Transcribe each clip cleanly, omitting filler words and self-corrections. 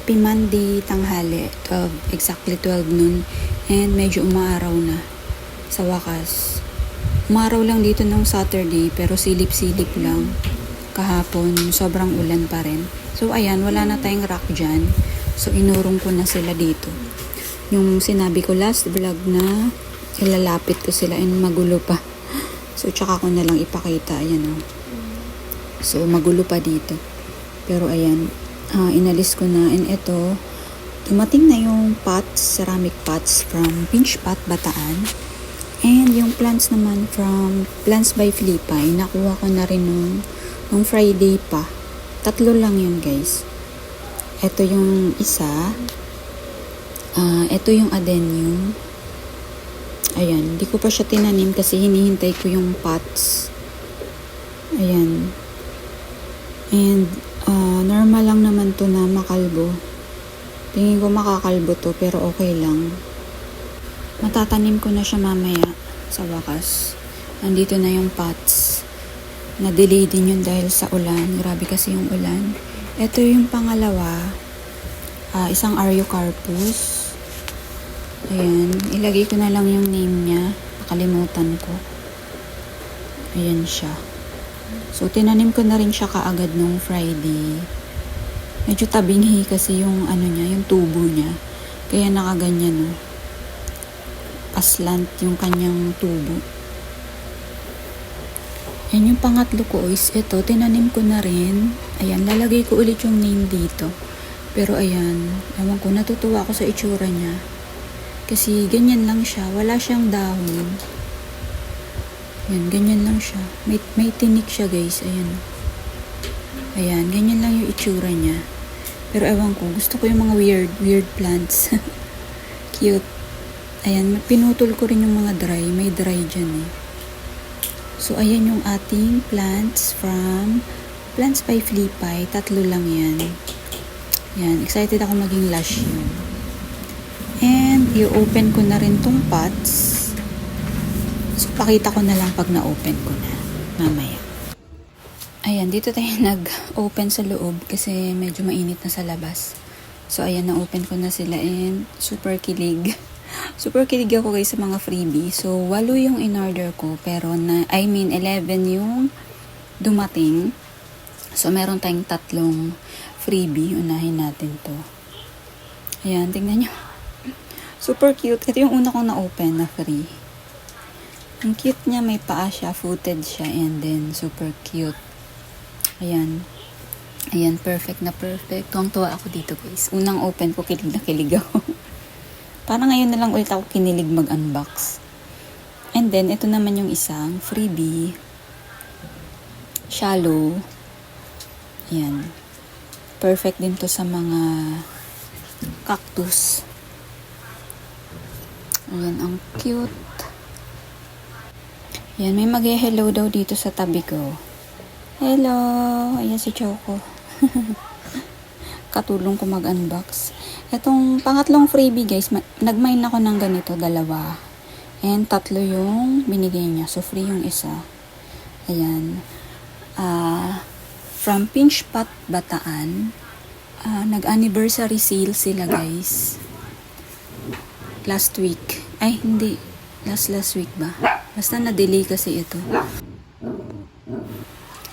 Happy Monday, tanghali, 12, exactly 12 noon. And medyo umaaraw na sa wakas. Umaraw lang dito nung Saturday pero silip-silip lang. Kahapon, sobrang ulan pa rin. So ayan, wala na tayong rock dyan. So inurong ko na sila dito. Yung sinabi ko last vlog na ilalapit ko sila and magulo pa. So tsaka ko na lang ipakita. Ayan o. So magulo pa dito. Pero ayan, inalis ko na. And ito, dumating na yung pots, ceramic pots from Pinch Pot, Bataan. And yung plants naman from Plants by Philippine, nakuha ko na rin nung Friday pa. 3 lang yun guys. Ito yung isa. Ito yung adenium. Ayan, hindi ko pa siya tinanim kasi hinihintay ko yung pots. Ayan. And normal lang naman to na makalbo. Tingin ko makakalbo to pero okay lang. Matatanim ko na siya mamaya sa wakas. Nandito na yung pots. Na-delay din yun dahil sa ulan. Grabe kasi yung ulan. Ito yung pangalawa. Isang Ariocarpus. Ayan. Ilagay ko na lang yung name niya. Nakalimutan ko. Ayan siya. So, tinanim ko na rin siya kaagad nung Friday. Medyo tabinghi kasi yung niya, yung tubo niya. Kaya nakaganyan, no. Aslant yung kanyang tubo. Yan yung pangatlo ko is ito, tinanim ko na rin. Ayan, lalagay ko ulit yung name dito. Pero ayan, ewan ko, natutuwa ako sa itsura niya. Kasi ganyan lang siya, wala siyang dahon. Yan, ganyan lang siya. May tinik siya guys, ayan. Ayan, ganyan lang yung itsura niya. Pero ewan ko, gusto ko yung mga weird plants. Cute. Ayan, pinutol ko rin yung mga dry. May dry dyan eh. So, ayan yung ating plants from Plants by Philippine. 3 lang yan. Yan, excited ako maging lush yun. And, i-open ko na rin tong pots. So, pakita ko na lang pag na-open ko na. Mamaya. Ayan, dito tayo nag-open sa loob kasi medyo mainit na sa labas. So, ayan, na-open ko na sila and super kilig. Super kilig ako guys sa mga freebie. So, 8 yung in-order ko pero 11 yung dumating. So, meron tayong 3 freebie. Unahin natin to. Ayan, tingnan nyo. Super cute. Ito yung una kong na-open na free. Ang cute niya, may paa siya, footed siya, and then super cute. Ayan. Ayan, perfect na perfect. Tuwang-tuwa ako dito guys. Unang open ko, kilig na kilig ako. Parang ngayon na lang ulit ako kinilig mag-unbox. And then, ito naman yung isang freebie. Shallow. Ayan. Perfect din to sa mga cactus. Ayan, ang cute. Yan, may mag-hello daw dito sa tabi ko. Hello! Ayan si Choco. Katulong ko mag-unbox. Itong pangatlong freebie guys, nag-mine ako ng ganito, 2. And 3 yung binigay niya. So, free yung isa. Ayan. From Pinch Pot, Bataan. Nag-anniversary sale sila guys. Last week. Ay, hindi. Last week ba? Basta na-delay kasi ito.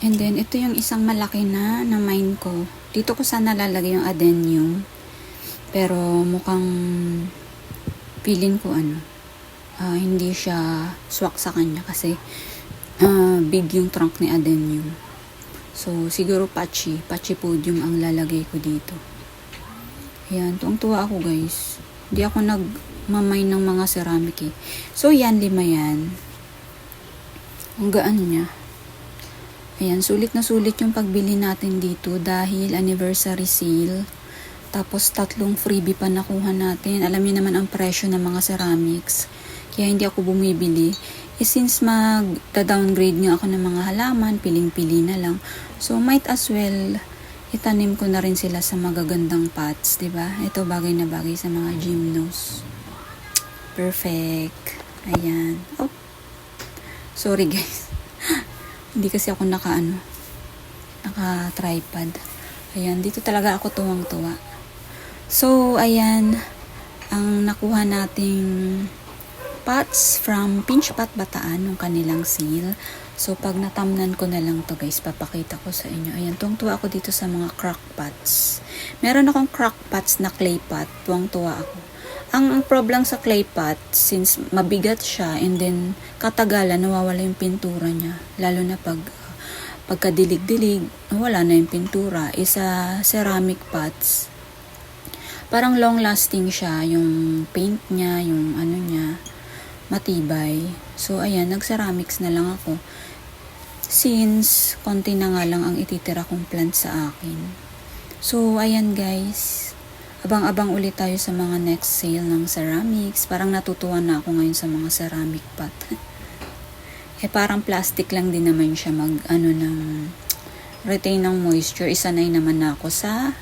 And then, ito yung isang malaki na mine ko. Dito ko sana lalagay yung adenium. Pero mukhang feeling ko hindi siya swak sa kanya kasi big yung trunk ni adenium. So, siguro patchy podium ang lalagay ko dito. Ayan, tuwang-tuwa ako guys. Hindi ako nagmamay ng mga ceramic eh. So, yan, 5 yan. Ang gaan niya. Ayan, sulit na sulit yung pagbili natin dito dahil anniversary sale. Tapos 3 freebie pa nakuha natin. Alam niyo naman ang presyo ng mga ceramics. Kaya hindi ako bumibili. Since mag-downgrade nga ako ng mga halaman, piling-pili na lang. So, might as well itanim ko na rin sila sa magagandang pots, 'di ba? Ito bagay na bagay sa mga gymnos. Perfect. Ayan. Oh. Sorry guys. Hindi kasi ako naka-tripod. Ayan, dito talaga ako tuwang-tuwa. So, ayan, ang nakuha nating pots from Pinch Pot Bataan nung kanilang sale. So, pag natamnan ko na lang to guys, papakita ko sa inyo. Ayan, tuwang-tuwa ako dito sa mga crock pots. Meron akong crock pots na clay pot. Tuwang-tuwa ako. Ang problem sa clay pot, since mabigat siya and then katagalan, nawawala yung pintura niya. Lalo na pagkadilig-dilig, nawala na yung pintura. Isa ceramic pots, parang long lasting siya. Yung paint niya, yung ano niya, matibay. So, ayan, nag-ceramics na lang ako. Since, konti na nga lang ang ititira kong plant sa akin. So, ayan guys. Abang-abang ulit tayo sa mga next sale ng ceramics. Parang natutuwa na ako ngayon sa mga ceramic pot. Parang plastic lang din naman siya ng retain ng moisture. Isanay naman na ako sa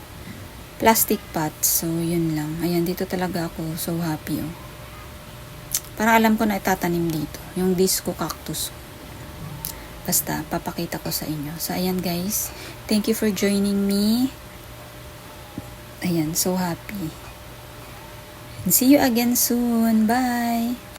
plastic pot. So, yun lang. Ayan, dito talaga ako so happy. Parang alam ko na itatanim dito. Yung disco cactus. Basta, papakita ko sa inyo. So, ayan guys. Thank you for joining me. Ayan, so happy. And see you again soon. Bye!